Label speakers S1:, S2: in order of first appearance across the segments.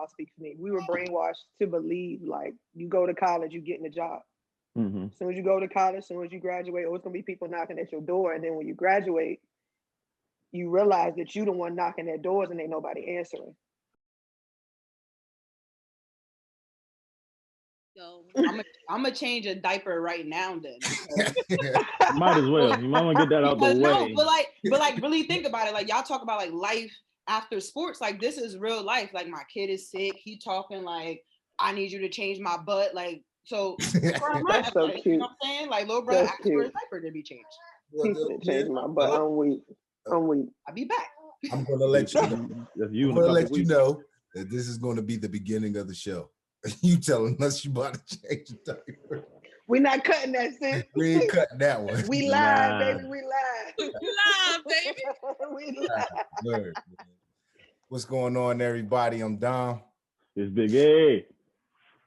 S1: I'll speak for me. We were brainwashed to believe like you go to college, you getting a job.
S2: Mm-hmm.
S1: As soon as you go to college, as soon as you graduate, oh, it's gonna be people knocking at your door. And then when you graduate, you realize that you the one knocking at doors and ain't nobody answering.
S3: So I'm gonna change a diaper right now then.
S2: Might as well. You might want to get that out the
S3: Because no,
S2: way.
S3: but really think about it. Like y'all talk about like life after sports. Like this is real life. Like my kid is sick. He talking like I need you to change my butt. Like so.
S1: That's so cute.
S3: You know what I'm saying? Like little brother
S1: That's
S3: asked for his
S1: cute.
S3: diaper to be changed.
S1: He said change my butt. I'm weak. I'm weak.
S3: I'll be back.
S4: I'm gonna let you know.
S2: That's you
S4: I'm
S2: in a
S4: gonna
S2: couple
S4: let you
S2: weeks.
S4: know that this is gonna be the beginning of the show. You telling us you about to change the diaper.
S1: We not cutting that, sis.
S4: We ain't cutting that one.
S1: We live,
S2: Nah.
S1: baby. We live.
S3: Live, baby.
S1: We live.
S4: Word, man. What's going on, everybody? I'm Dom.
S2: It's Big A.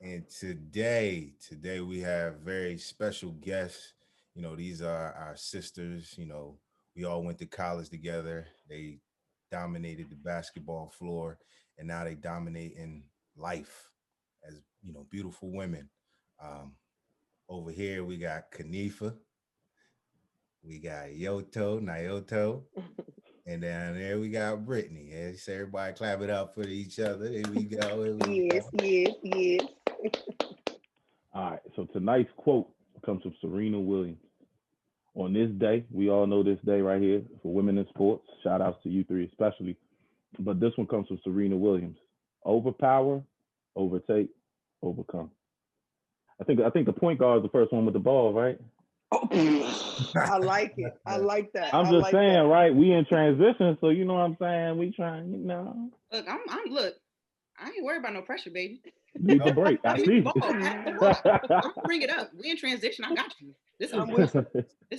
S4: And today we have very special guests. You know, these are our sisters. You know, we all went to college together. They dominated the basketball floor, and now they dominate in life as, you know, beautiful women. Over here, we got Kanifa. We got Nyoto. And down there, we got Brittney. Yeah, so everybody clap it up for each other. Here we go.
S1: Yes.
S2: All right. So tonight's quote comes from Serena Williams. On this day, we all know this day right here for women in sports. Shout outs to you three especially. But this one comes from Serena Williams. Overpower, overtake, overcome. I think the point guard is the first one with the ball, right?
S1: I like it. I like that.
S2: I'm just saying, right? We in transition, so you know what I'm saying. We trying, you know.
S3: Look, look. I ain't worried about no pressure, baby.
S2: Need the break. I see.
S3: I'm bring it up. We in transition. I got you. This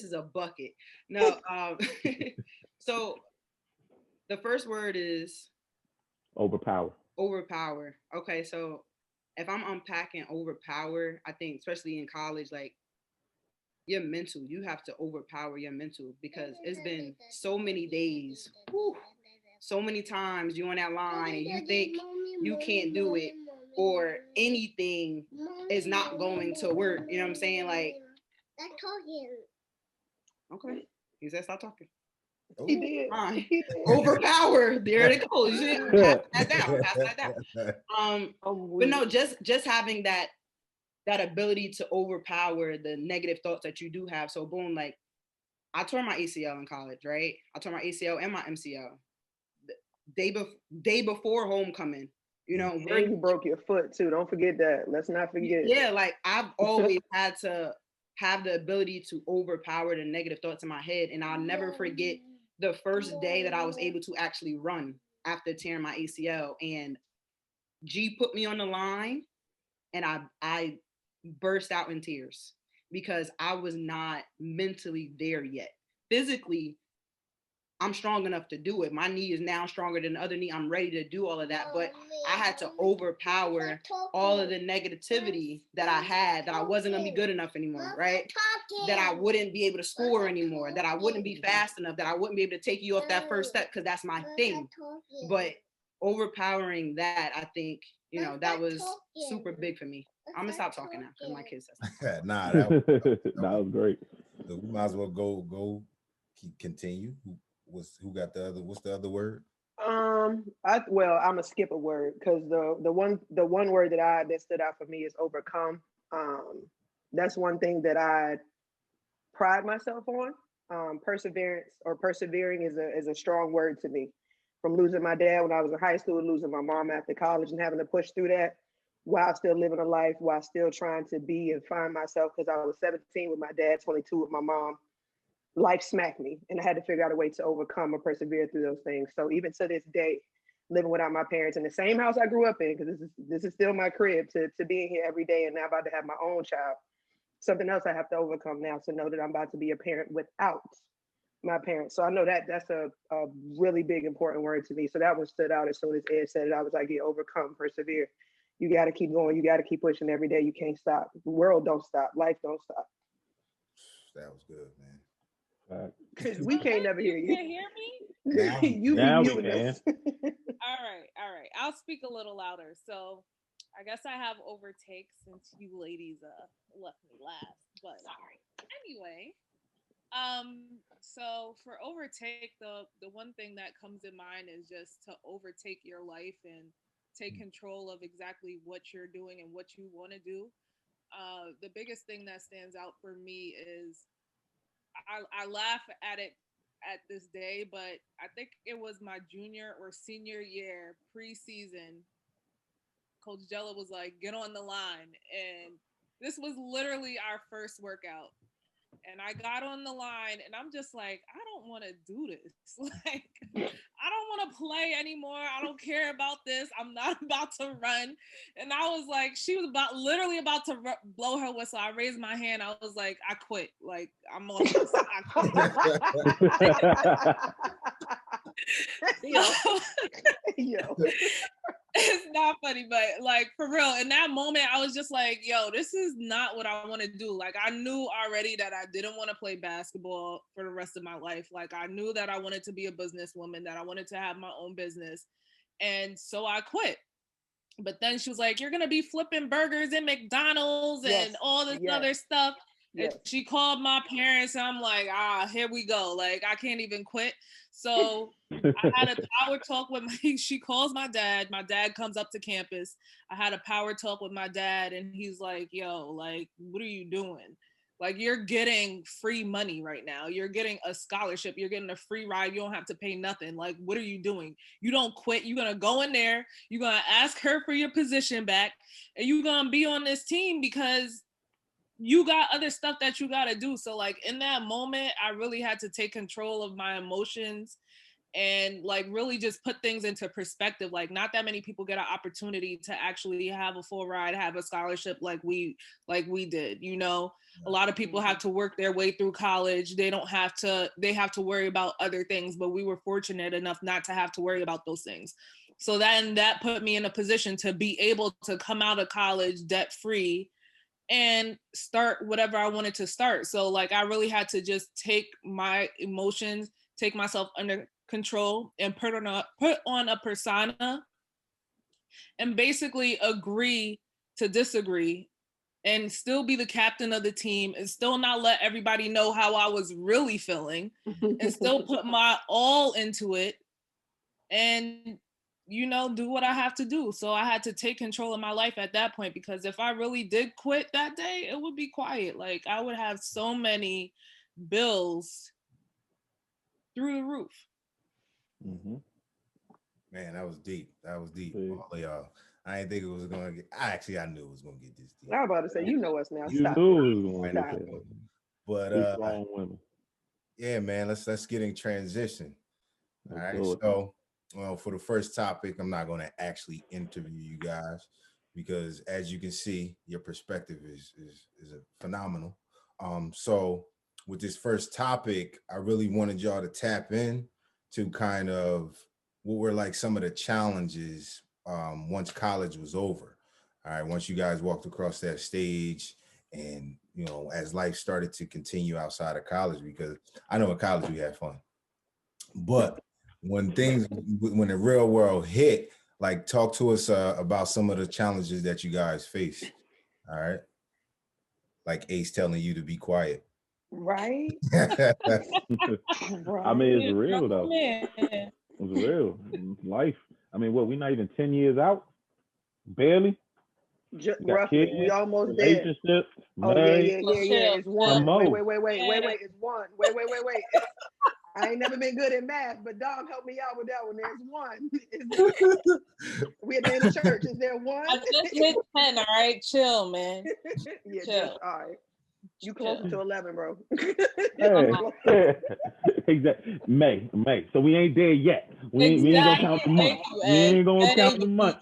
S3: is a bucket. No. So the first word is
S2: overpower.
S3: Overpower. Okay, so if I'm unpacking overpower, I think especially in college, like your mental, you have to overpower your mental because it's been so many days, so many times you on that line and you think you can't do it or anything is not going to work. You know what I'm saying? Like, okay, he said stop talking.
S1: He did.
S3: Fine. Overpower. There it goes. Pass that down. But no, just having that ability to overpower the negative thoughts that you do have. So boom, like I tore my ACL in college, right? I tore my ACL and my MCL. Day before homecoming, you know.
S1: And you broke your foot too. Don't forget that. Let's not forget.
S3: Yeah, like I've always had to have the ability to overpower the negative thoughts in my head. And I'll never forget the first day that I was able to actually run after tearing my ACL. And G put me on the line and I burst out in tears because I was not mentally there yet. Physically, I'm strong enough to do it. My knee is now stronger than the other knee. I'm ready to do all of that. But I had to overpower all of the negativity that I had, that I wasn't going to be good enough anymore, right? That I wouldn't be able to score anymore, that I wouldn't be fast enough, that I wouldn't be able to take you off that first step because that's my thing. But overpowering that, I think, you know, that was super big for me. I'm going to stop talking now because my kids said
S4: Nah,
S2: that was great.
S4: So we might as well go continue. Who got the other? What's the other word?
S1: I'm gonna skip a word because the one word that stood out for me is overcome. That's one thing that I pride myself on. Perseverance or persevering is a strong word to me. From losing my dad when I was in high school, losing my mom after college, and having to push through that while still living a life, while still trying to be and find myself. Because I was 17 with my dad, 22 with my mom. Life smacked me and I had to figure out a way to overcome or persevere through those things. So even to this day, living without my parents in the same house I grew up in, because this is still my crib, to being here every day and now about to have my own child, something else I have to overcome now to know that I'm about to be a parent without my parents. So I know that that's a really big, important word to me. So that one stood out as soon as Ed said it. I was like, yeah, overcome, persevere. You got to keep going. You got to keep pushing every day. You can't stop. The world don't stop. Life don't stop.
S4: That was good, man.
S1: Because we can't never hear
S5: You
S1: you.
S5: can't hear me?
S1: You
S2: Now
S1: be
S2: we
S1: muting us.
S5: All right. I'll speak a little louder. So I guess I have overtakes since you ladies left me last. But sorry. Anyway, so for overtake, the one thing that comes in mind is just to overtake your life and take control of exactly what you're doing and what you want to do. The biggest thing that stands out for me is I laugh at it at this day, but I think it was my junior or senior year preseason. Coach Jella was like, "Get on the line," and this was literally our first workout. And I got on the line, and I'm just like, I don't want to do this. Like, I don't want to play anymore. I don't care about this. I'm not about to run. And I was like, she was literally about to blow her whistle. I raised my hand. I was like, I quit. Like, I'm off this. I quit.
S1: Yo.
S5: It's not funny, but like for real, in that moment, I was just like, yo, this is not what I want to do. Like, I knew already that I didn't want to play basketball for the rest of my life. Like, I knew that I wanted to be a businesswoman, that I wanted to have my own business. And so I quit. But then she was like, you're going to be flipping burgers at McDonald's and all this other stuff. Yes. And she called my parents, and I'm like, here we go. Like, I can't even quit. So I had a power talk with she calls my dad. My dad comes up to campus. I had a power talk with my dad, and he's like, yo, like, what are you doing? Like, you're getting free money right now. You're getting a scholarship. You're getting a free ride. You don't have to pay nothing. Like, what are you doing? You don't quit. You're going to go in there. You're going to ask her for your position back, and you're going to be on this team because you got other stuff that you got to do. So like in that moment, I really had to take control of my emotions and like really just put things into perspective. Like, not that many people get an opportunity to actually have a full ride, have a scholarship like we did, you know. A lot of people have to work their way through college. They have to worry about other things, but we were fortunate enough not to have to worry about those things. So then that put me in a position to be able to come out of college debt free and start whatever I wanted to start. So like, I really had to just take my emotions, take myself under control, and put on a persona and basically agree to disagree and still be the captain of the team and still not let everybody know how I was really feeling and still put my all into it and, you know, do what I have to do. So I had to take control of my life at that point, because if I really did quit that day, it would be quiet. Like, I would have so many bills through the roof.
S4: Mm-hmm. Man, that was deep. All of y'all. I didn't think it was going to get, I knew it was going to get this deep.
S1: I was about to say, you know us now.
S2: You
S1: Stop.
S2: knew it was going to
S1: Stop.
S2: get that.
S4: But
S2: strong women.
S4: Yeah, man, let's get in transition. All right.
S2: Good.
S4: So, well, for the first topic, I'm not going to actually interview you guys because, as you can see, your perspective is a phenomenal. So with this first topic, I really wanted y'all to tap in to kind of what were like some of the challenges once college was over. All right, once you guys walked across that stage, and you know, as life started to continue outside of college, because I know in college we had fun, but when the real world hit, like, talk to us about some of the challenges that you guys faced. All right, like Ace telling you to be quiet.
S1: Right.
S2: I mean, it's real though. It's real life. I mean, what, we not even 10 years out? Barely.
S1: Roughly, we almost there.
S2: Relationship,
S1: married. Yeah. It's one. Wait. It's one. Wait. I ain't never been good at math, but Dom helped me out with that one. There's one. We at the end of church. Is there one?
S5: I just hit 10. All right, chill, man.
S1: Yeah, chill. All right. You closer to 11, bro.
S2: Hey. Exactly. May. So we ain't there yet. We ain't gonna count the month. We ain't gonna count the month.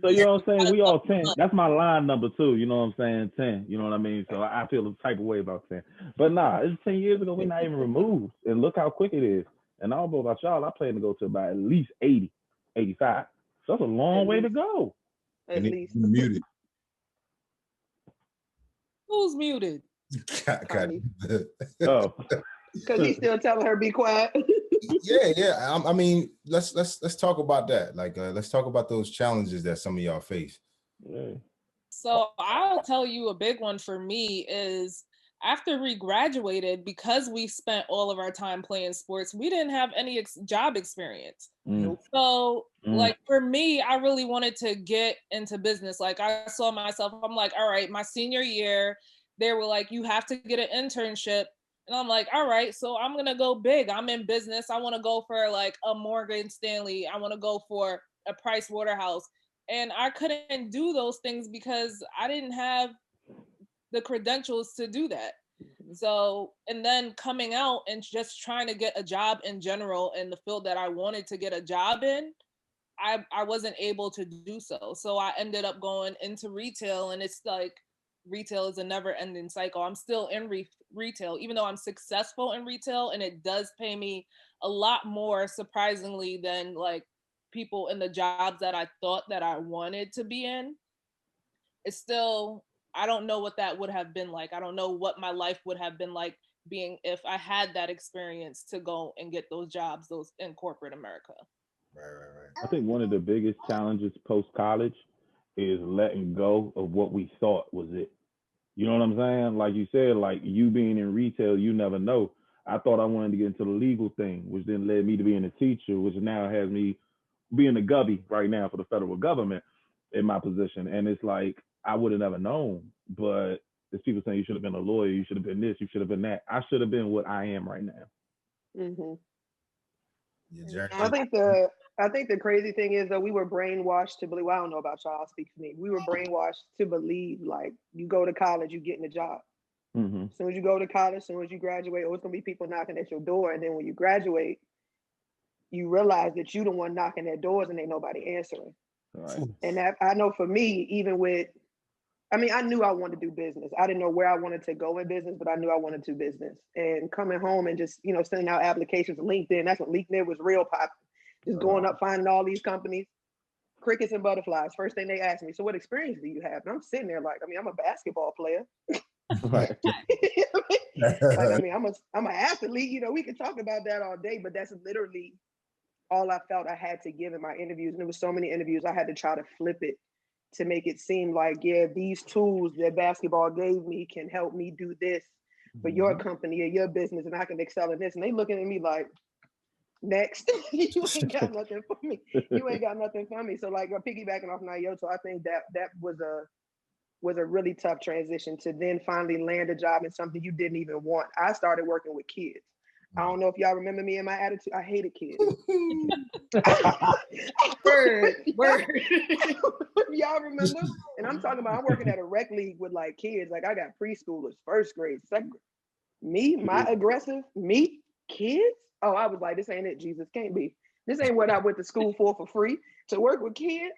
S2: So you know what I'm saying? We all 10. That's my line number too. You know what I'm saying? 10. You know what I mean? So I feel the type of way about 10. But nah, it's 10 years ago. We're not even removed. And look how quick it is. And I don't know about y'all. I plan to go to about at least 80, 85. So that's a long way to go.
S1: At least.
S4: Muted.
S5: Who's muted?
S2: Oh.
S1: Because he's still telling her be quiet.
S4: Yeah. I mean, let's talk about that. Like, let's talk about those challenges that some of y'all face.
S2: Yeah.
S5: So I'll tell you a big one for me is after we graduated, because we spent all of our time playing sports, we didn't have any job experience. So like for me, I really wanted to get into business. Like I saw myself, I'm like, all right, my senior year, they were like, you have to get an internship. And I'm like, all right, so I'm going to go big. I'm in business. I want to go for like a Morgan Stanley. I want to go for a Price Waterhouse. And I couldn't do those things because I didn't have the credentials to do that. So, and then coming out and just trying to get a job in general in the field that I wanted to get a job in, I wasn't able to do so. So I ended up going into retail, and it's like retail is a never ending cycle. I'm still in retail, even though I'm successful in retail, and it does pay me a lot more, surprisingly, than like people in the jobs that I thought that I wanted to be in. It's still, I don't know what that would have been like. I don't know what my life would have been like being if I had that experience to go and get those jobs, those in corporate America.
S4: Right.
S2: I think one of the biggest challenges post college is letting go of what we thought was it. You know what I'm saying? Like you said, like you being in retail, you never know. I thought I wanted to get into the legal thing, which then led me to being a teacher, which now has me being a gubby right now for the federal government in my position. And it's like, I would have never known, but there's people saying you should have been a lawyer, you should have been this, you should have been that. I should have been what I am right now.
S1: Mm-hmm.
S4: Yeah,
S1: I think the crazy thing is that we were brainwashed to believe. Well, I don't know about y'all. I'll speak for me. We were brainwashed to believe like you go to college, you get in a job.
S2: Mm-hmm.
S1: As soon as you go to college, as soon as you graduate, oh, it's gonna be people knocking at your door, and then when you graduate, you realize that you the one knocking at doors and ain't nobody answering.
S2: Right.
S1: And that I know for me, even with, I mean, I knew I wanted to do business. I didn't know where I wanted to go in business, but I knew I wanted to do business. And coming home and just, sending out applications to LinkedIn, that's when LinkedIn was real popular. Just going up, finding all these companies, crickets and butterflies. First thing they asked me, so what experience do you have? And I'm sitting there like, I mean, I'm a basketball player.
S2: Right.
S1: Like, I mean, I'm an athlete, we could talk about that all day, but that's literally all I felt I had to give in my interviews. And there was so many interviews, I had to try to flip it to make it seem like, yeah, these tools that basketball gave me can help me do this for your company or your business, and I can excel in this. And they looking at me like, next. You ain't got nothing for me. You ain't got nothing for me. So like piggybacking off Nyoto, I think that was a really tough transition to then finally land a job in something you didn't even want. I started working with kids. I don't know if y'all remember me and my attitude. I hated kids.
S3: Word.
S1: Y'all remember? And I'm talking about I'm working at a rec league with like kids. Like I got preschoolers, first grade, second grade. Me, kids? Oh, I was like, this ain't it, Jesus. Can't be. This ain't what I went to school for free, to work with kids.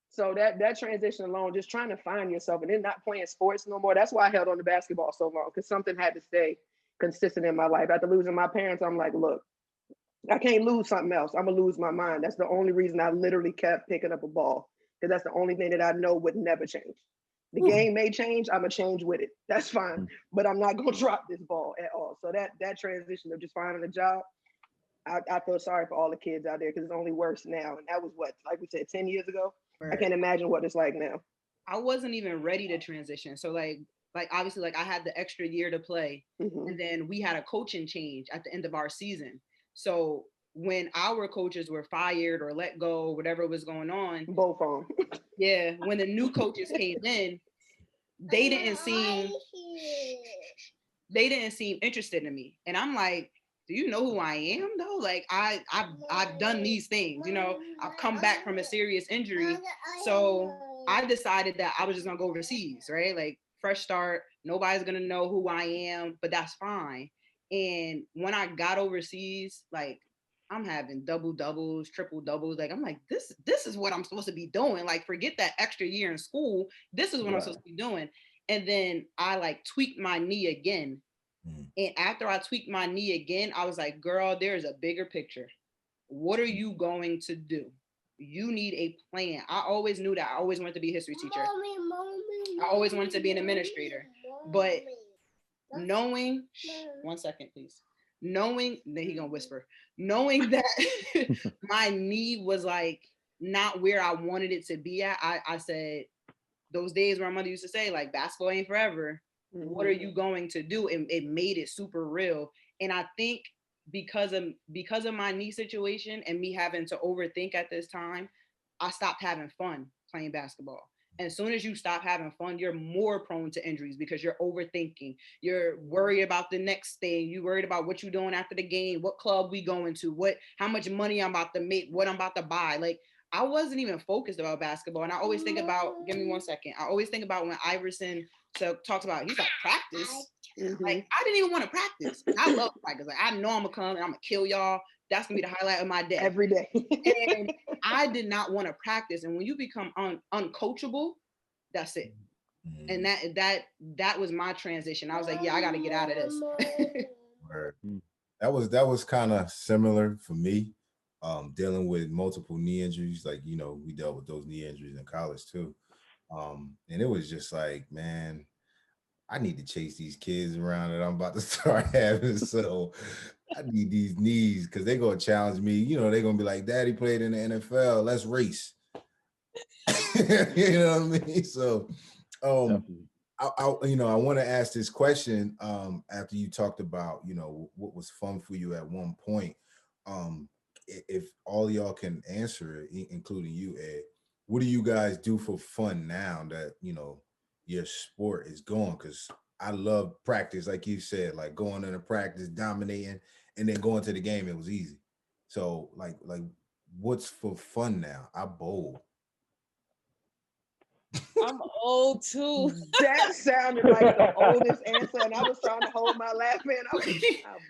S1: So that transition alone, just trying to find yourself and then not playing sports no more. That's why I held on to basketball so long, because something had to stay consistent in my life. After losing my parents, I'm like, look, I can't lose something else. I'm gonna lose my mind. That's the only reason I literally kept picking up a ball, because that's the only thing that I know would never change. The game may change, I'm gonna change with it. That's fine, but I'm not gonna drop this ball at all. So that transition of just finding a job, I feel sorry for all the kids out there, because it's only worse now. And that was what, like we said, 10 years ago. Right. I can't imagine what it's like now.
S3: I wasn't even ready to transition. So like obviously, like I had the extra year to play, and then we had a coaching change at the end of our season. So when our coaches were fired or let go, whatever was going on,
S1: both on.
S3: Yeah, when the new coaches came in, they didn't seem interested in me, and I'm like, do you know who I am though? Like I've done these things, I've come back from a serious injury, so I decided that I was just gonna go overseas, right? Like fresh start, nobody's gonna know who I am, but that's fine. And when I got overseas, like I'm having double doubles, triple doubles. Like I'm like, this is what I'm supposed to be doing. Like forget that extra year in school. This is what I'm supposed to be doing. And then I like tweaked my knee again. And after I tweaked my knee again, I was like, girl, there's a bigger picture. What are you going to do? You need a plan. I always knew that. I always wanted to be a history teacher. I always wanted to be an administrator. But knowing, one second, please. knowing, then he gonna whisper, knowing that my knee was like not where I wanted it to be at, I said, those days where my mother used to say, like, basketball ain't forever. What are you going to do? And it made it super real. And I think because of my knee situation and me having to overthink at this time, I stopped having fun playing basketball. And as soon as you stop having fun, you're more prone to injuries because you're overthinking. You're worried about the next thing. You're worried about what you're doing after the game, what club we going to, how much money I'm about to make, what I'm about to buy. Like, I wasn't even focused about basketball. And I always think about, give me 1 second. I always think about when Iverson talks about, he's like, practice. Like, I didn't even want to practice. I love practice. Like, I know I'm gonna come and I'm gonna kill y'all. That's gonna be the highlight of my day.
S1: Every day.
S3: And I did not want to practice. And when you become uncoachable, that's it. And that was my transition. I was like, yeah, I gotta get out of this.
S4: That was kind of similar for me. Dealing with multiple knee injuries, like, you know, we dealt with those knee injuries in college too. And it was just like, man, I need to chase these kids around that I'm about to start having. So I need these knees because they're going to challenge me. You know, they're going to be like, Daddy played in the NFL. Let's race. You know what I mean? So I want to ask this question after you talked about, you know, what was fun for you at one point. If all y'all can answer it, including you, Ed, what do you guys do for fun now that, you know, your sport is going? Because I love practice, like you said, like going into practice, dominating, and then going to the game, it was easy. So like what's for fun now? I bowl.
S5: I'm old too.
S1: That sounded like the oldest answer, and I was trying to hold my laugh, man.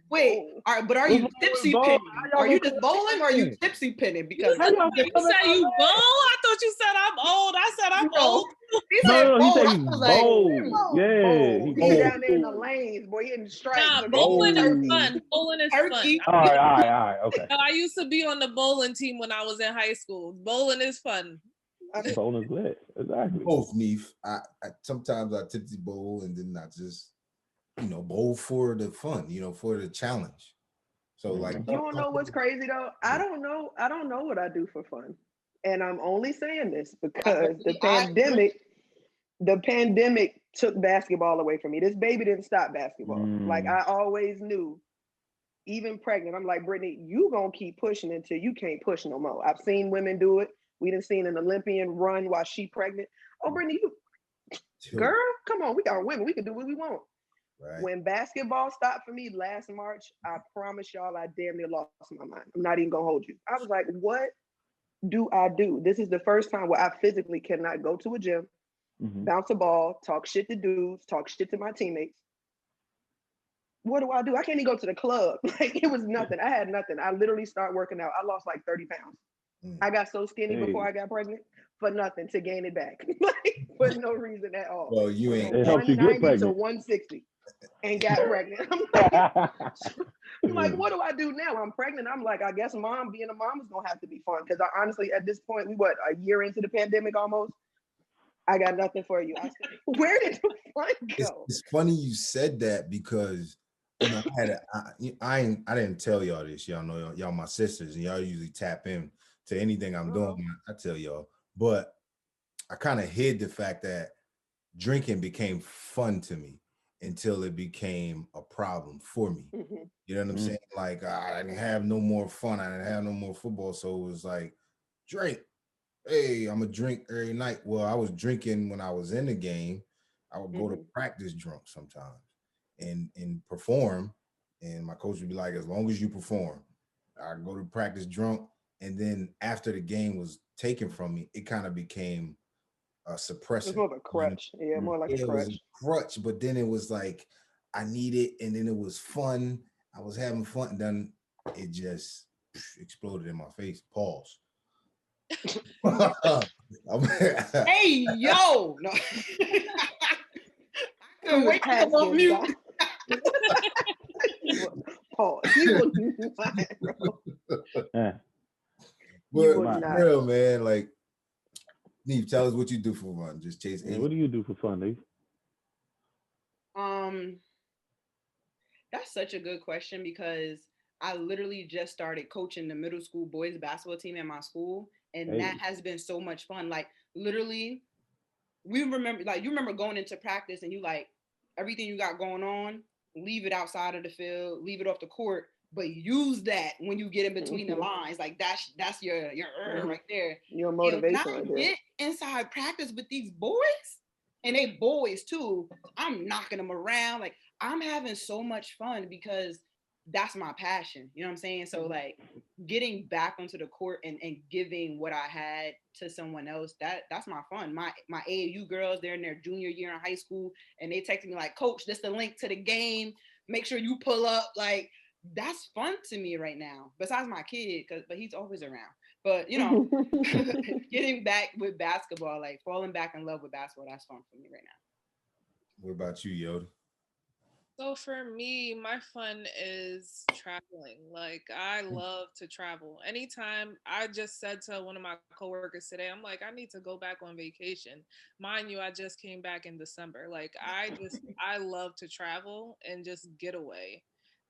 S3: Wait, but are you tipsy pinning? Are you just bowling or are you tipsy pinning? Because
S5: you said you bowl? I thought you said I'm old. I said I'm old.
S2: He said he's bold. Yeah.
S1: He's down there in the lanes, boy. He in the stripes.
S5: Nah, bowling is fun. Bowling is fun.
S2: All right. Okay.
S5: I used to be on the bowling team when I was in high school. Bowling is fun.
S2: Bowling is lit. Exactly.
S4: Both, Neef. I sometimes I tipsy bowl and then I just, you know, bowl for the fun, you know, for the challenge. So like,
S1: you don't know what's crazy though? I don't know what I do for fun. And I'm only saying this because the pandemic took basketball away from me. This baby didn't stop basketball. Like, I always knew, even pregnant, I'm like, Brittney, you gonna keep pushing until you can't push no more. I've seen women do it. We done seen an Olympian run while she pregnant. Oh, Brittney, girl, come on. We are women. We can do what we want. Right. When basketball stopped for me last March, I promise y'all I damn near lost my mind. I'm not even gonna hold you. I was like, what do I do? This is the first time where I physically cannot go to a gym, bounce a ball, talk shit to dudes, talk shit to my teammates. What do I do? I can't even go to the club. Like, it was nothing. I had nothing. I literally started working out. I lost like 30 pounds. I got so skinny before I got pregnant for nothing to gain it back. Like, for no reason at all.
S4: Well, you ain't.
S2: It helped you get pregnant.
S1: To 160 and got pregnant. I'm like, what do I do now? I'm pregnant. I'm like, I guess being a mom is gonna have to be fun. Because I honestly, at this point, a year into the pandemic almost, I got nothing for you. I said, where did the fun go?
S4: It's funny you said that because, you know, I didn't tell y'all this. Y'all know y'all my sisters, and y'all usually tap in to anything I'm doing. I tell y'all, but I kind of hid the fact that drinking became fun to me until it became a problem for me. You know what I'm saying? Like, I didn't have no more fun. I didn't have no more football. So it was like, drink. Hey, I'm a drink every night. Well, I was drinking when I was in the game. I would go to practice drunk sometimes and perform. And my coach would be like, as long as you perform. I'd go to practice drunk. And then after the game was taken from me, it kind of became a suppressant.
S1: It's more of a crutch. Yeah, more like a crutch.
S4: It was a crutch, but then it was like I need it, and then it was fun. I was having fun, and then it just exploded in my face. Pause.
S3: Hey, yo! No. I couldn't wait to come on mute.
S1: Pause. You wouldn't mind, bro.
S4: But real, man, like, Neve, tell us what you do for fun. Just chase.
S2: What do you do for fun, Neve?
S3: That's such a good question because I literally just started coaching the middle school boys basketball team at my school, and that has been so much fun. Like literally, we remember, like you remember going into practice and you like everything you got going on, leave it outside of the field, leave it off the court, but use that when you get in between the lines. Like that's your right there.
S1: Your
S3: And when
S1: motivation
S3: I
S1: right there.
S3: get inside practice with these boys, and they boys too, I'm knocking them around. Like I'm having so much fun because that's my passion. You know what I'm saying? So like getting back onto the court and giving what I had to someone else, that's my fun. My AAU girls, they're in their junior year in high school, and they texted me like, "Coach, this the link to the game. Make sure you pull up." Like that's fun to me right now. Besides my kid, but he's always around. But you know, getting back with basketball, like falling back in love with basketball, that's fun for me right now.
S4: What about you, Yoda?
S5: So for me, my fun is traveling. Like I love to travel. Anytime, I just said to one of my coworkers today, I'm like, I need to go back on vacation. Mind you, I just came back in December. Like I love to travel and just get away.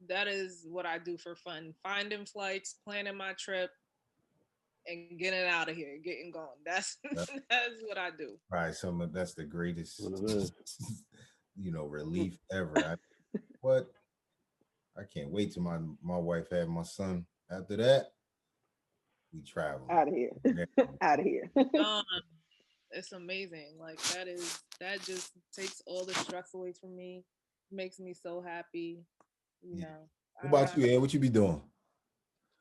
S5: That is what I do for fun. Finding flights, planning my trip, and getting out of here, getting going. That's that's what I do.
S4: Right, so that's the greatest,
S2: What it is.
S4: relief ever. What? I can't wait till my wife had my son. After that, we travel.
S1: Out of here. Out of here.
S5: It's amazing. Like that just takes all the stress away from me. Makes me so happy. You know.
S4: What about you, Ed? What you be doing?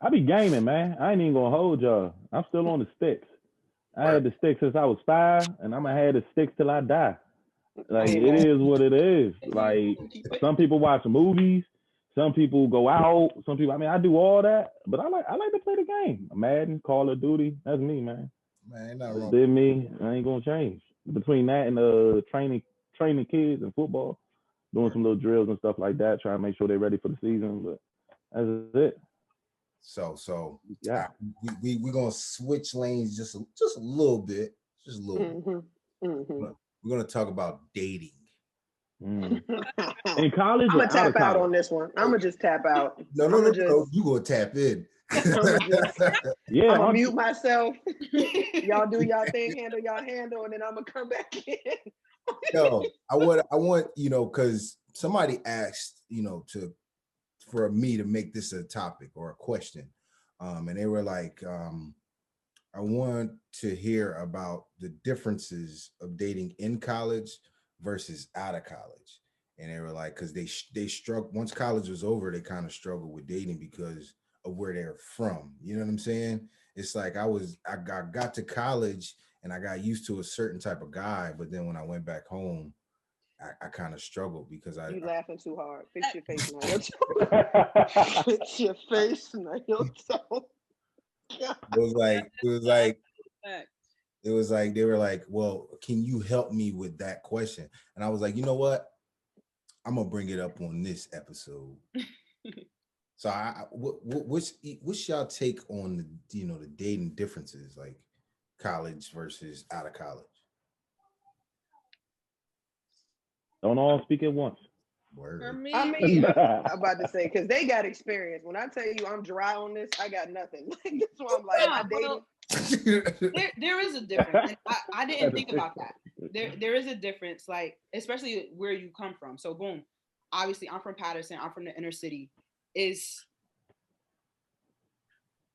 S2: I be gaming, man. I ain't even gonna hold y'all. I'm still on the sticks. I had the sticks since I was 5, and I'm gonna have the sticks till I die. Like it is what it is. Like some people watch movies, some people go out, some people. I mean, I do all that, but I like to play the game. Madden, Call of Duty. That's me, man.
S4: Man, not wrong.
S2: Did me. I ain't gonna change. Between that and training kids and football, doing some little drills and stuff like that, trying to make sure they're ready for the season. But that's it.
S4: So
S2: Yeah.
S4: We're gonna switch lanes just a little bit, just a little bit. We're gonna talk about dating.
S2: In college,
S1: I'm gonna tap out on this one. I'm gonna just tap out.
S4: No, you gonna tap in.
S1: I'm gonna mute myself. Y'all do y'all thing, handle, and then I'm gonna come back in.
S4: No, I want because somebody asked for me to make this a topic or a question, and they were like, I want to hear about the differences of dating in college versus out of college. And they were like, because they struggled once college was over, they kind of struggled with dating because of where they're from. You know what I'm saying? It's like I got to college and I got used to a certain type of guy, but then when I went back home, I kind of struggled because
S1: you laughing too hard. Fix your face now. Fix your face now.
S4: It was like they were like, well, can you help me with that question? And I was like, you know what? I'm gonna bring it up on this episode. So what's y'all take on the dating differences, like college versus out of college?
S2: Don't all speak at once.
S4: Word.
S5: For me,
S1: I mean, I'm about to say, because they got experience. When I tell you I'm dry on this, I got nothing. Like that's why I'm like, I dated.
S3: There is a difference. I didn't think about that. There is a difference, like especially where you come from. So boom, obviously I'm from Patterson. I'm from the inner city. Is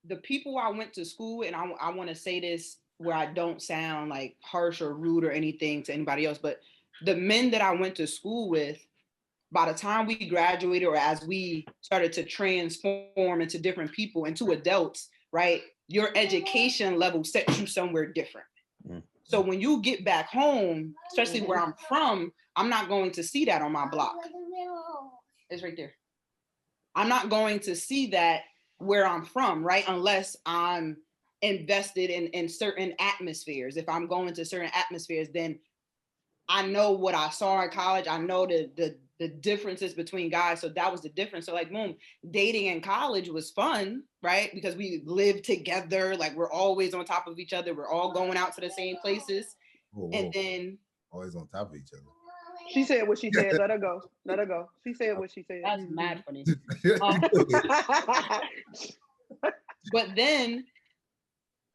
S3: the people I went to school with, and I want to say this where I don't sound like harsh or rude or anything to anybody else, but the men that I went to school with, by the time we graduated or as we started to transform into different people, into adults, right? Your education level sets you somewhere different. So when you get back home, especially where I'm from, I'm not going to see that on my block. It's right there. I'm not going to see that where I'm from, right? Unless I'm invested in certain atmospheres. If I'm going to certain atmospheres, then I know what I saw in college. I know the differences between guys. So that was the difference. So like, boom, dating in college was fun, right? Because we lived together. Like we're always on top of each other. We're all going out to the same places.
S4: Whoa.
S3: And then
S4: always on top of each other.
S1: She said what she said. Let her go. Let her go. She said what she said.
S3: That's mad funny. But then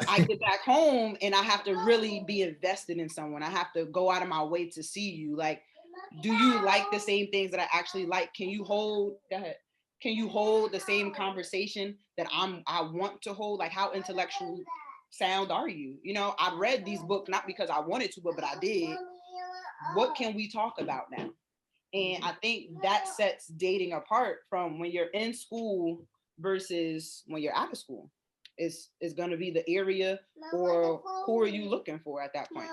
S3: I get back home and I have to really be invested in someone. I have to go out of my way to see you. Like, do you like the same things that I actually like? Can you hold that? Can you hold the same conversation that I want to hold? Like, how intellectual sound are you? You know, I read these books not because I wanted to, but I did. What can we talk about now? And I think that sets dating apart from when you're in school versus when you're out of school. It's going to be the area, or who are you looking for at that point?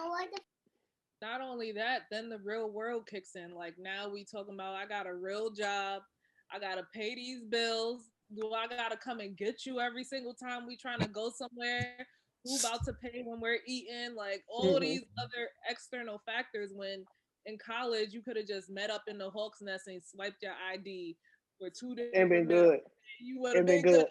S5: Not only that, then the real world kicks in. Like, now we talking about, I got a real job, I gotta pay these bills. Do I gotta come and get you every single time we trying to go somewhere? Who about to pay when we're eating? Like, all these other external factors. When in college you could have just met up in the Hawk's Nest and swiped your ID for 2 days.
S1: It been good.
S5: You would have been good.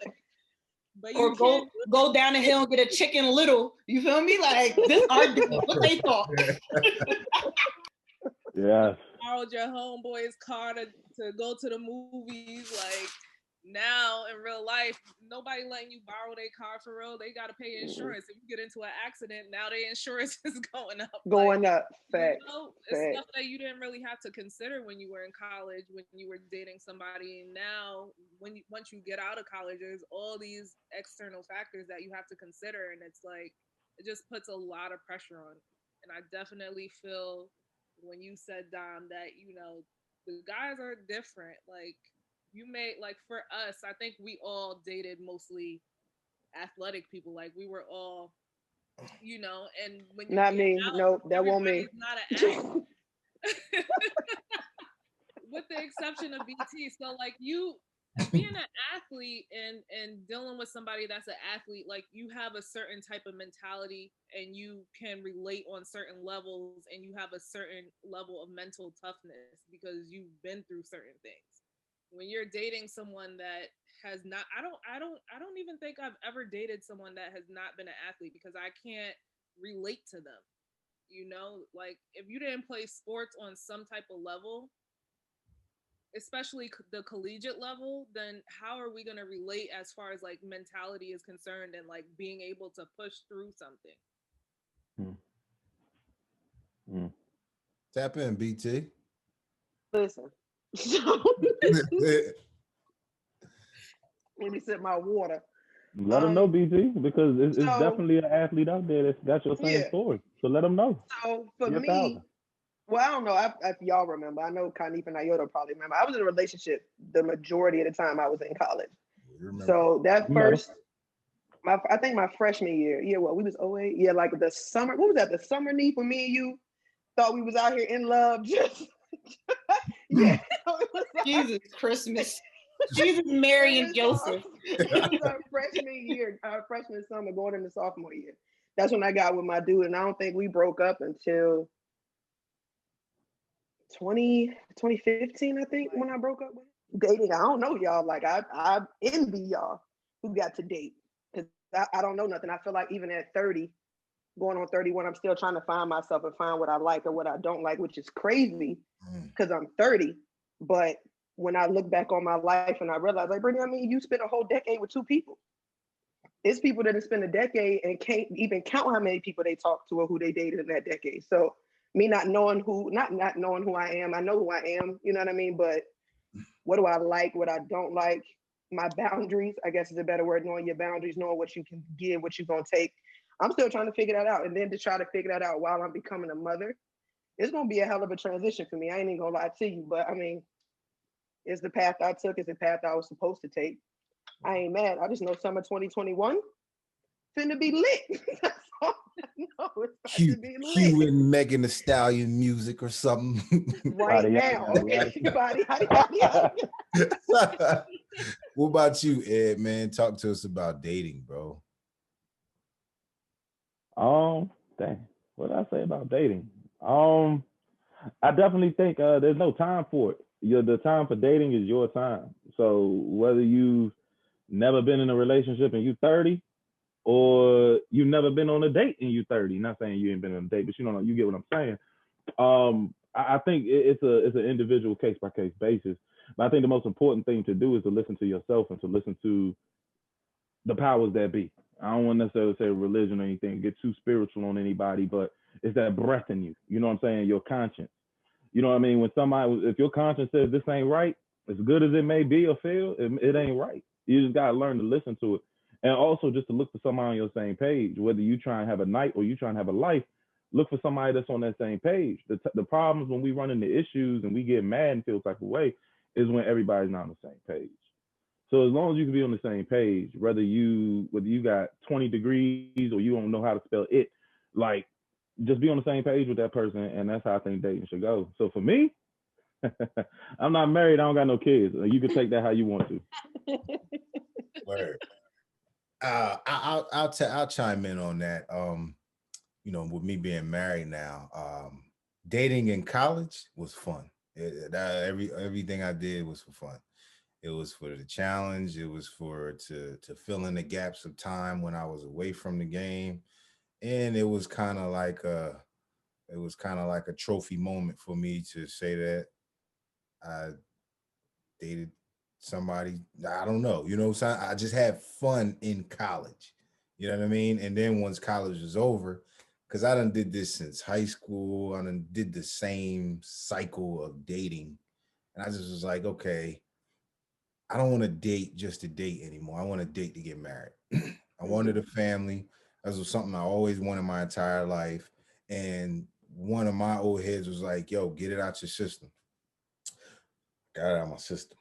S5: But you
S3: or go down the hill and get a Chicken Little. You feel me? Like, this our what they thought.
S2: Yes.
S5: Borrowed your homeboy's car to go to the movies. Like, now in real life, nobody letting you borrow their car for real. They gotta pay insurance. If you get into an accident, now their insurance is going up.
S1: Going up.
S5: Fact.
S1: You
S5: know, it's stuff that you didn't really have to consider when you were in college, when you were dating somebody. And now, once you get out of college, there's all these external factors that you have to consider, and it's like, it just puts a lot of pressure on. And I definitely feel when you said, Dom, that, you know, the guys are different. Like, you may, like, for us, I think we all dated mostly athletic people. Like, we were all, you know, and when you
S1: not me,
S5: out,
S1: nope, that won't me.
S5: Not an athlete. With the exception of BT. So, like, you being an athlete and dealing with somebody that's an athlete, like, you have a certain type of mentality and you can relate on certain levels, and you have a certain level of mental toughness because you've been through certain things. When you're dating someone that has not, I don't even think I've ever dated someone that has not been an athlete, because I can't relate to them. You know, like, if you didn't play sports on some type of level, especially the collegiate level, then how are we going to relate as far as, like, mentality is concerned and, like, being able to push through something?
S4: Tap in, BT.
S1: Listen. Let me sip my water.
S2: Let them know, BT, because it's definitely an athlete out there that's got your same story. So let them know.
S1: So for me, well, I don't know if y'all remember. I know Kanifa and Nyoto probably remember. I was in a relationship the majority of the time I was in college. So that first, I think my freshman year, we was 08. Yeah, like the summer. What was that? The summer knee for me and you thought we was out here in love. Just yeah.
S3: Jesus Christmas. Jesus, Mary, and Joseph.
S1: It was our freshman year, our freshman summer going into sophomore year. That's when I got with my dude, and I don't think we broke up until 2015, I think, when I broke up with him. Dating, I don't know, y'all. Like, I envy y'all who got to date, because I don't know nothing. I feel like even at 30, going on 31, I'm still trying to find myself and find what I like or what I don't like, which is crazy because I'm 30. But when I look back on my life and I realize, like, Brittney, I mean, you spent a whole decade with 2 people. It's people that have spent a decade and can't even count how many people they talked to or who they dated in that decade. So me not knowing who I am, I know who I am, you know what I mean? But what do I like, what I don't like, my boundaries, I guess is a better word, knowing your boundaries, knowing what you can give, what you're going to take. I'm still trying to figure that out. And then to try to figure that out while I'm becoming a mother, it's going to be a hell of a transition for me. I ain't even going to lie to you, but I mean, it's the path I took, it's the path I was supposed to take. I ain't mad. I just know summer 2021 finna be lit. That's all I know. It's to be lit.
S4: Cue in Megan Thee Stallion music or something.
S1: Right now. Okay.
S4: What about you, Ed, man? Talk to us about dating, bro.
S2: Dang. What did I say about dating? I definitely think there's no time for it. The time for dating is your time. So whether you've never been in a relationship and you 30, or you've never been on a date and you 30, not saying you ain't been on a date, but you get what I'm saying. I think it's an individual case by case basis. But I think the most important thing to do is to listen to yourself and to listen to the powers that be. I don't want to necessarily say religion or anything, get too spiritual on anybody, but it's that breath in you. You know what I'm saying? Your conscience. You know what I mean? When somebody, if your conscience says this ain't right, as good as it may be or feel, it ain't right. You just gotta learn to listen to it, and also just to look for somebody on your same page. Whether you try and have a night or you try and have a life, look for somebody that's on that same page. The problems when we run into issues and we get mad and feel type of way is when everybody's not on the same page. So as long as you can be on the same page, whether you got 20 degrees or you don't know how to spell it, like just be on the same page with that person, and that's how I think dating should go. So for me, I'm not married. I don't got no kids. You can take that how you want to.
S4: Word. I'll chime in on that. With me being married now, dating in college was fun. Everything I did was for fun. It was for the challenge. It was to fill in the gaps of time when I was away from the game, and it was kind of like a trophy moment for me to say that I dated somebody. I don't know, so I just had fun in college. You know what I mean? And then once college was over, because I done did this since high school, I done did the same cycle of dating, and I just was like, okay, I don't want to date just to date anymore. I want to date to get married. I wanted a family. That was something I always wanted my entire life. And one of my old heads was like, yo, get it out your system. Got it out of my system.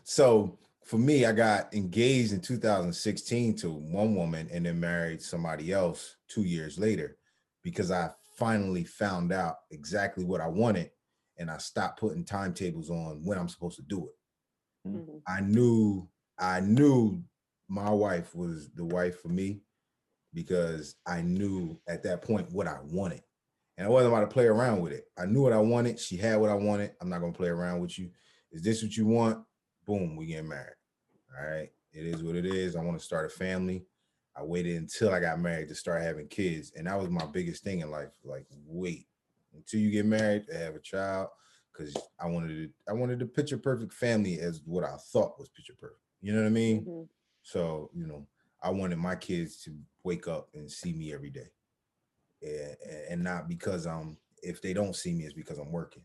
S4: So for me, I got engaged in 2016 to one woman and then married somebody else 2 years later because I finally found out exactly what I wanted and I stopped putting timetables on when I'm supposed to do it. Mm-hmm. I knew my wife was the wife for me because I knew at that point what I wanted. And I wasn't about to play around with it. I knew what I wanted. She had what I wanted. I'm not going to play around with you. Is this what you want? Boom, we get married. All right. It is what it is. I want to start a family. I waited until I got married to start having kids. And that was my biggest thing in life. Like, wait until you get married to have a child. Because I wanted the picture perfect family as what I thought was picture perfect. You know what I mean? Mm-hmm. So, I wanted my kids to wake up and see me every day. And not because if they don't see me, it's because I'm working.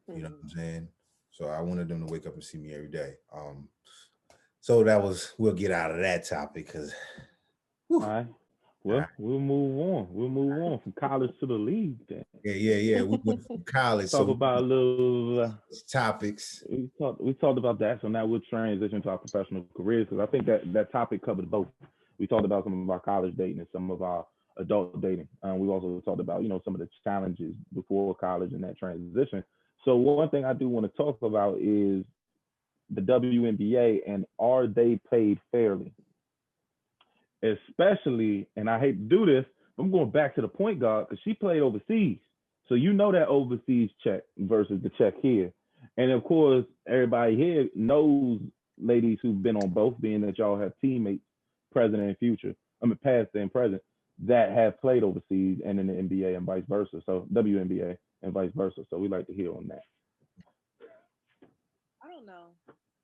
S4: You know what I'm saying? So I wanted them to wake up and see me every day. So we'll get out of that topic because.
S2: All right. Well, we'll move on. We'll move on from college to the league then.
S4: Yeah. We went from college.
S2: Talk about a little
S4: topics.
S2: We talked about that, so now we'll transition to our professional careers because I think that topic covered both. We talked about some of our college dating and some of our adult dating. We also talked about some of the challenges before college and that transition. So one thing I do want to talk about is the WNBA and are they paid fairly? Especially, and I hate to do this, I'm going back to the point guard because she played overseas. So that overseas check versus the check here. And of course, everybody here knows ladies who've been on both, being that y'all have teammates, present and future, past and present, that have played overseas and in the NBA and vice versa. So WNBA and vice versa. So we like to hear on that.
S5: I don't know.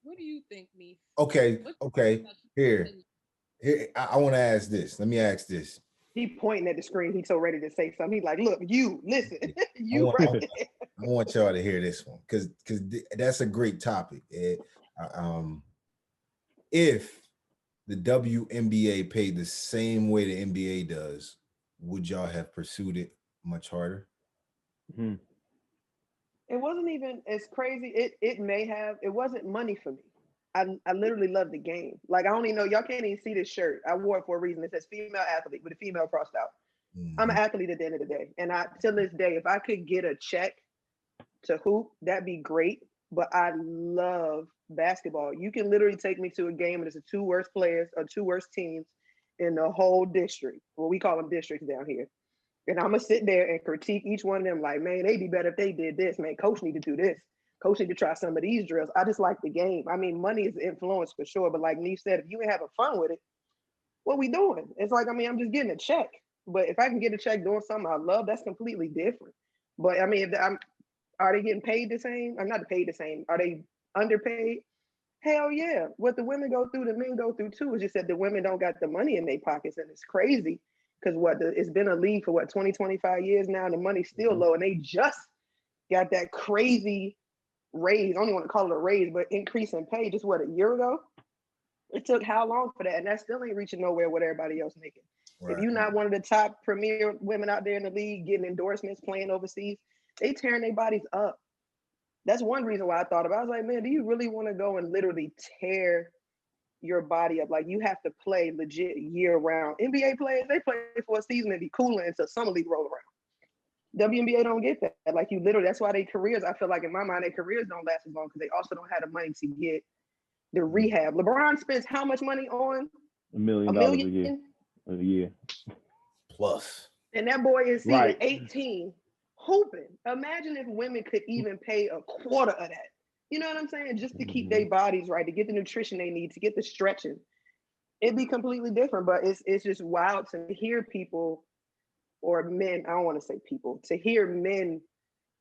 S5: What do you think, Neef?
S4: Okay. Here, I want to ask this. Let me ask this.
S1: He pointing at the screen. He's so ready to say something. He's like, "Look, you listen.
S4: I want y'all to hear this one because that's a great topic. If the WNBA paid the same way the NBA does, would y'all have pursued it much harder?
S1: Mm-hmm. It wasn't even as crazy. It may have. It wasn't money for me. I literally love the game. Like, I don't even know. Y'all can't even see this shirt. I wore it for a reason. It says female athlete with a female crossed out. Mm-hmm. I'm an athlete at the end of the day. And to this day, if I could get a check to hoop, that'd be great. But I love basketball. You can literally take me to a game and it's the two worst players or two worst teams in the whole district. Well, we call them districts down here. And I'm going to sit there and critique each one of them like, man, they'd be better if they did this. Man, coach need to do this. Coach need to try some of these drills. I just like the game. I mean, money is influence for sure. But like Neef said, if you ain't having fun with it, what we doing? It's like, I'm just getting a check. But if I can get a check doing something I love, that's completely different. But I mean, are they getting paid the same? I'm not paid the same. Are they underpaid? Hell yeah. What the women go through, the men go through too. It's just that the women don't got the money in their pockets, and it's crazy because it's been a league for 20, 25 years now, and the money's still low, and they just got that crazy raise. I don't even want to call it a raise, but increase in pay just a year ago? It took how long for that? And that still ain't reaching nowhere what everybody else making. Right. If you're not one of the top premier women out there in the league getting endorsements, playing overseas, they tearing their bodies up. That's one reason why I thought about it. I was like, man, do you really want to go and literally tear your body up? Like, you have to play legit year round. NBA players, they play for a season and be cooling until summer league roll around. WNBA don't get that. Like, you literally, that's why their careers, I feel like in my mind, their careers don't last as long because they also don't have the money to get the rehab. LeBron spends how much money on?
S2: $1 million a year.
S4: Plus.
S1: And that boy is seeing 18 hooping. Imagine if women could even pay a quarter of that. You know what I'm saying? Just to keep their bodies right, to get the nutrition they need, to get the stretching. It'd be completely different, but it's just wild to hear people or men, I don't want to say people, to hear men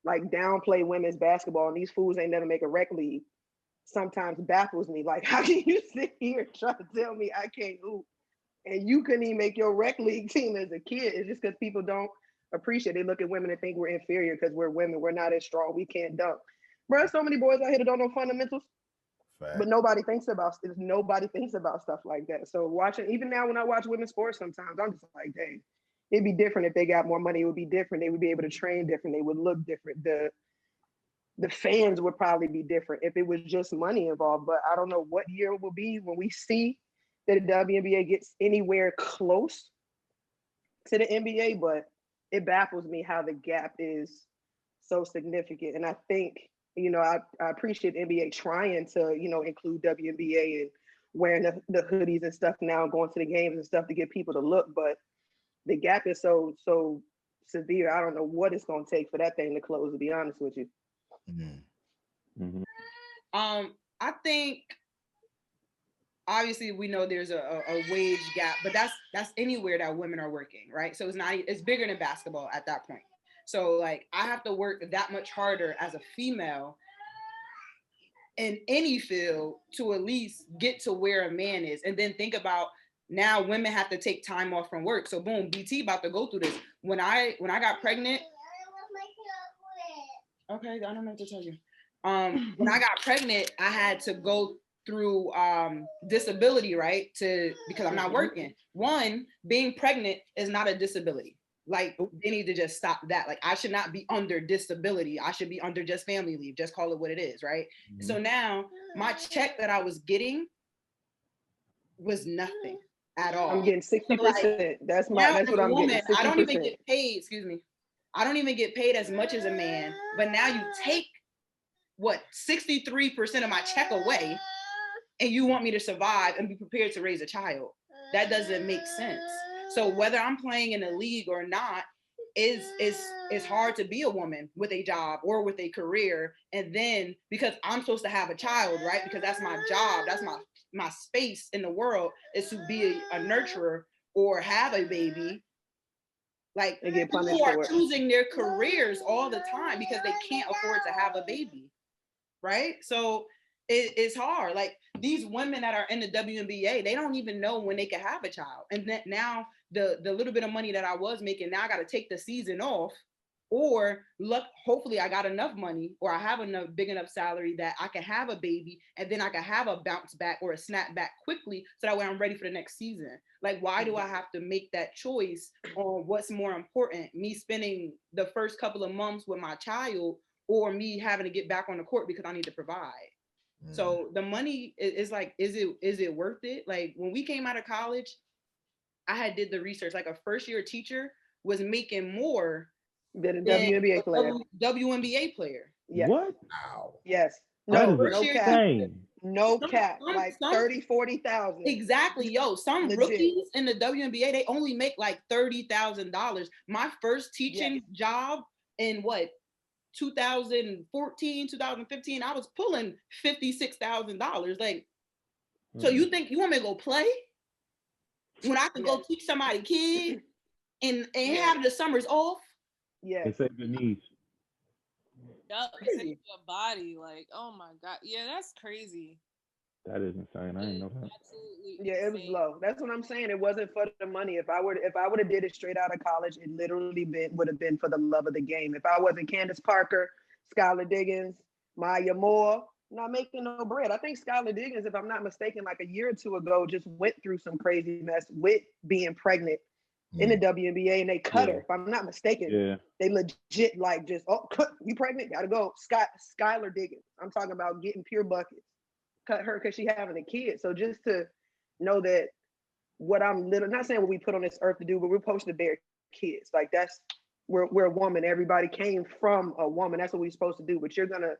S1: like downplay women's basketball and these fools ain't never make a rec league sometimes baffles me. Like, how can you sit here trying to tell me I can't hoop and you couldn't even make your rec league team as a kid? It's just because people don't appreciate. They look at women and think we're inferior because we're women. We're not as strong. We can't dunk. Bro, so many boys out here that don't know fundamentals. Fact. But nobody thinks about stuff like that. So watching, even now when I watch women's sports, sometimes I'm just like, dang, it'd be different if they got more money. It would be different. They would be able to train different. They would look different. The fans would probably be different if it was just money involved. But I don't know what year it will be when we see that the WNBA gets anywhere close to the NBA, but it baffles me how the gap is so significant. And I think, I appreciate NBA trying to, include WNBA and wearing the hoodies and stuff now, going to the games and stuff to get people to look. But the gap is so severe. I don't know what it's going to take for that thing to close, to be honest with you.
S3: Mm-hmm. Mm-hmm. I think obviously we know there's a wage gap, but that's anywhere that women are working, right? So it's bigger than basketball at that point. So like I have to work that much harder as a female in any field to at least get to where a man is. And then think about now women have to take time off from work. So boom, BT about to go through this. When I got pregnant, okay, I don't know what to tell you. When I got pregnant, I had to go through disability, right? Because I'm not working. One, being pregnant is not a disability. Like they need to just stop that. Like I should not be under disability. I should be under just family leave. Just call it what it is, right? Mm-hmm. So now my check that I was getting was nothing at all.
S1: I'm getting 60%. So that's what I'm getting. 60%.
S3: I don't even get paid. Excuse me. I don't even get paid as much as a man. But now you take 63% of my check away, and you want me to survive and be prepared to raise a child. That doesn't make sense. So whether I'm playing in a league or not, it's hard to be a woman with a job or with a career. And then because I'm supposed to have a child, right? Because that's my job, that's my space in the world is to be a nurturer or have a baby. Like people are choosing their careers all the time because they can't afford to have a baby, right? So it's hard. Like these women that are in the WNBA, they don't even know when they can have a child. And then now the little bit of money that I was making, now I got to take the season off, or hopefully I got enough money or I have enough big enough salary that I can have a baby and then I can have a bounce back or a snap back quickly so that way I'm ready for the next season. Like, why do I have to make that choice on what's more important? Me spending the first couple of months with my child or me having to get back on the court because I need to provide? So the money is like, is it worth it? Like when we came out of college, I did the research, like a first year teacher was making more
S1: than a WNBA player.
S3: WNBA player.
S1: Yes.
S2: What?
S1: Wow. Yes.
S2: No
S1: cap. No cap. Like 30, 40,000.
S3: Exactly. Yo, some rookies in the WNBA, they only make like $30,000. My first teaching job in 2014, 2015, I was pulling $56,000. Like, so you think you want me to go play when I can go teach somebody kid and
S1: Yeah.
S3: have the summers off.
S1: Yes.
S2: They save your knees.
S5: Yup,
S1: Crazy.
S5: save your body. Like, oh my God. Yeah, that's crazy.
S2: That is insane. I didn't know that.
S5: Absolutely
S1: Yeah, it was
S5: insane.
S1: low. That's what I'm saying. It wasn't for the money. If I would have did it straight out of college, it literally would have been for the love of the game. If I wasn't Candace Parker, Skylar Diggins, Maya Moore, not making no bread. I think Skylar Diggins, if I'm not mistaken, like a year or two ago, just went through some crazy mess with being pregnant in the WNBA, and they cut her. If I'm not mistaken, they legit like just you pregnant, gotta go. Skylar Diggins. I'm talking about getting pure buckets. Cut her because she having a kid. So just to know that what I'm literally not saying what we put on this earth to do, but we're supposed to bear kids. Like that's we're a woman. Everybody came from a woman. That's what we're supposed to do. But you're gonna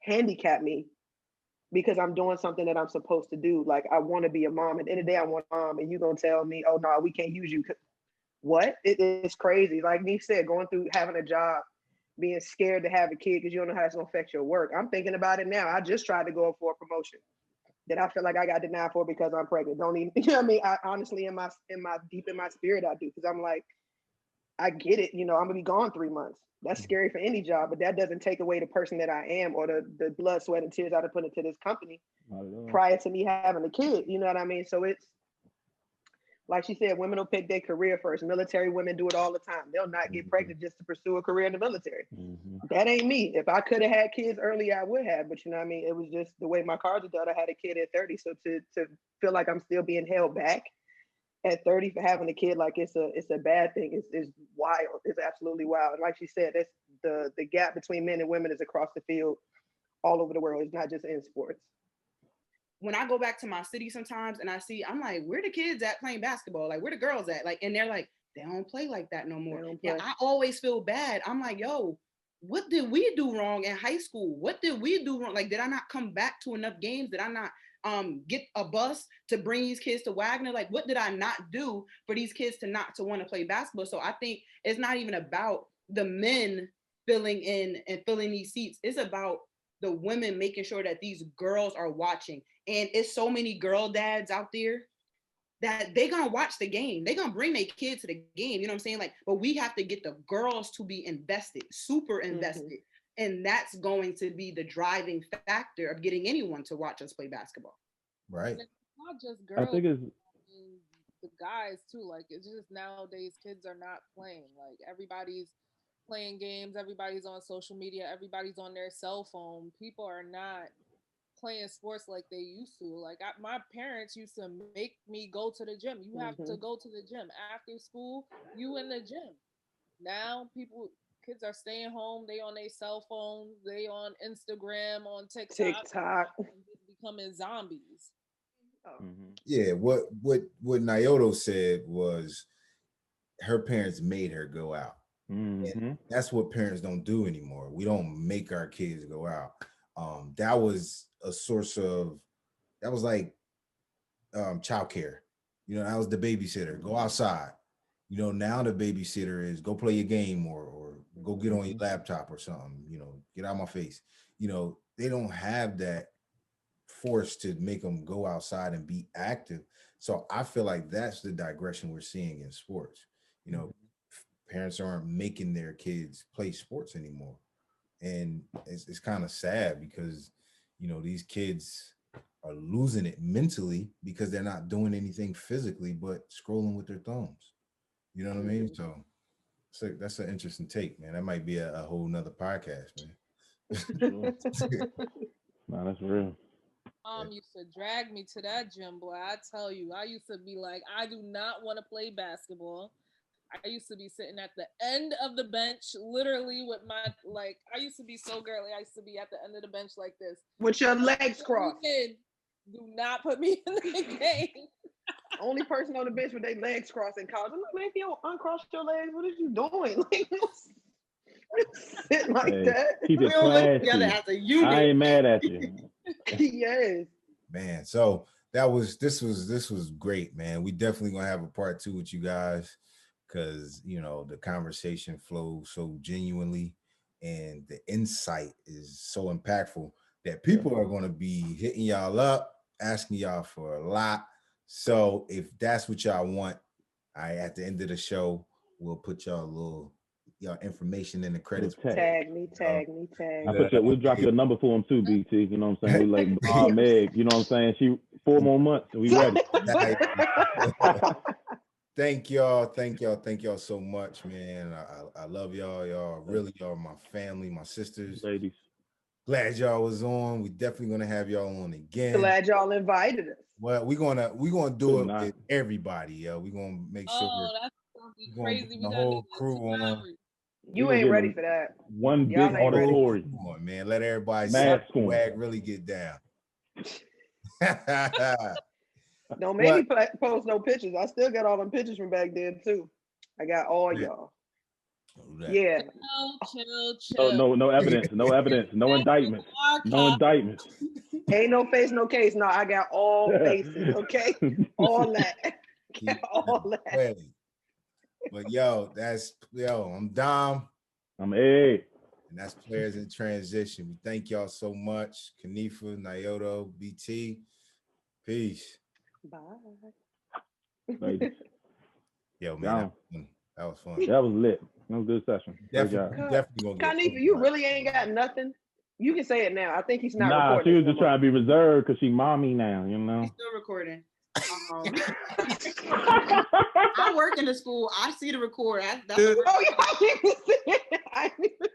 S1: handicap me because I'm doing something that I'm supposed to do. Like I want to be a mom. At the end of the day, I want a mom, and you're gonna tell me, oh no, we can't use you. What? It is crazy. Like Neef said, going through having a job, being scared to have a kid because you don't know how it's gonna affect your work. I'm thinking about it now. I just tried to go for a promotion that I feel like I got denied for because I'm pregnant. Don't even, you know what I mean? I honestly, in my deep in my spirit, I do, because I'm like, I get it. You know, I'm gonna be gone 3 months. That's scary for any job, but that doesn't take away the person that I am or the blood, sweat, and tears I've put into this company prior to me having a kid. You know what I mean? So it's like she said, women will pick their career first. Military women do it all the time. They'll not get pregnant just to pursue a career in the military. That ain't me. If I could have had kids earlier, I would have. But you know what I mean? It was just the way my cards are dealt. I had a kid at 30. So to feel like I'm still being held back at 30 for having a kid, like it's a bad thing. It's wild. It's absolutely wild. And like she said, that's the gap between men and women is across the field all over the world. It's not just in sports.
S3: When I go back to my city sometimes and I see, I'm like, where the kids at playing basketball? Like, where the girls at? Like, and they're like, they don't play like that no more. Yeah, I always feel bad. I'm like, yo, what did we do wrong in high school? What did we do wrong? Like, did I not come back to enough games? Did I not get a bus to bring these kids to Wagner? Like, what did I not do for these kids to want to play basketball? So I think it's not even about the men filling in and filling these seats. It's about the women making sure that these girls are watching. And it's so many girl dads out there that they're gonna watch the game. They're gonna bring their kid to the game. You know what I'm saying? Like, but we have to get the girls to be invested, super invested. And that's going to be the driving factor of getting anyone to watch us play basketball.
S4: Right.
S5: And it's not just girls.
S2: I think it's
S5: the guys too. Like, it's just nowadays kids are not playing. Like, everybody's playing games, everybody's on social media, everybody's on their cell phone. People are not playing sports like they used to. Like, my parents used to make me go to the gym. You have to go to the gym after school. You in the gym. Now kids are staying home. They on their cell phones. They on Instagram, on TikTok, and just becoming zombies.
S4: Yeah, what Nyoto said was her parents made her go out. And that's what parents don't do anymore. We don't make our kids go out. That was a source of, that was like childcare. You know, that was the babysitter. Go outside. You know, now the babysitter is go play your game or go get on your laptop or something. You know, get out of my face. You know, they don't have that force to make them go outside and be active. So I feel like that's the digression we're seeing in sports. You know, parents aren't making their kids play sports anymore. And it's kind of sad because, you know, these kids are losing it mentally because they're not doing anything physically but scrolling with their thumbs. You know what I mean? So that's an interesting take, man. That might be a whole nother podcast, man.
S2: No, that's real.
S5: Mom used to drag me to that gym, boy. I tell you, I used to be like, I do not want to play basketball. I used to be sitting at the end of the bench, literally with my, like, I used to be so girly. I used to be at the end of the bench like this.
S1: With your legs crossed.
S5: Do not put me in the game.
S1: Only person on the bench with their legs crossed in college. I'm like, man, if you don't uncross your legs, what are you doing? Like, sit like that.
S2: Keep it classy.
S3: As a unit.
S2: I ain't mad at you.
S1: Yes.
S4: Man, so this was great, man. We definitely gonna have a part 2 with you guys because, you know, the conversation flows so genuinely and the insight is so impactful that people are going to be hitting y'all up, asking y'all for a lot. So if that's what y'all want, at the end of the show, we'll put y'all information in the credits.
S1: Tag me.
S2: We'll drop your number for him too, BT. You know what I'm saying? We like Meg, you know what I'm saying? She 4 more months and we ready.
S4: Thank y'all so much, man. I love y'all. Y'all really are my family, my sisters.
S2: Ladies.
S4: Glad y'all was on. We definitely gonna have y'all on again.
S1: Glad y'all invited us.
S4: Well, we're gonna do it with everybody, yo. We're gonna make sure
S5: that's gonna be crazy.
S4: The whole crew on.
S1: You ain't ready for that.
S2: One big auditory.
S4: Come on, man. Let everybody swag really get down.
S1: Don't make me post no pictures. I still got all them pictures from back then too. I got all y'all. Yeah.
S5: Chill.
S2: No evidence. No indictments. No indictments.
S1: Ain't no face, no case. No, I got all faces. Okay, all that. All that.
S4: But I'm Dom.
S2: I'm Ed.
S4: And that's Players in Transition. We thank y'all so much. Kanifa, Nyoto, BT. Peace.
S1: Bye.
S4: Yo, man, that was fun.
S2: That was lit. That was a good session.
S4: Definitely
S1: Kanifa, you really ain't got nothing. You can say it now. I think he's not recording.
S2: She was just trying to be reserved because she mommy now, you know.
S3: He's still recording. I work in the school. I see the record.
S1: I didn't even see it.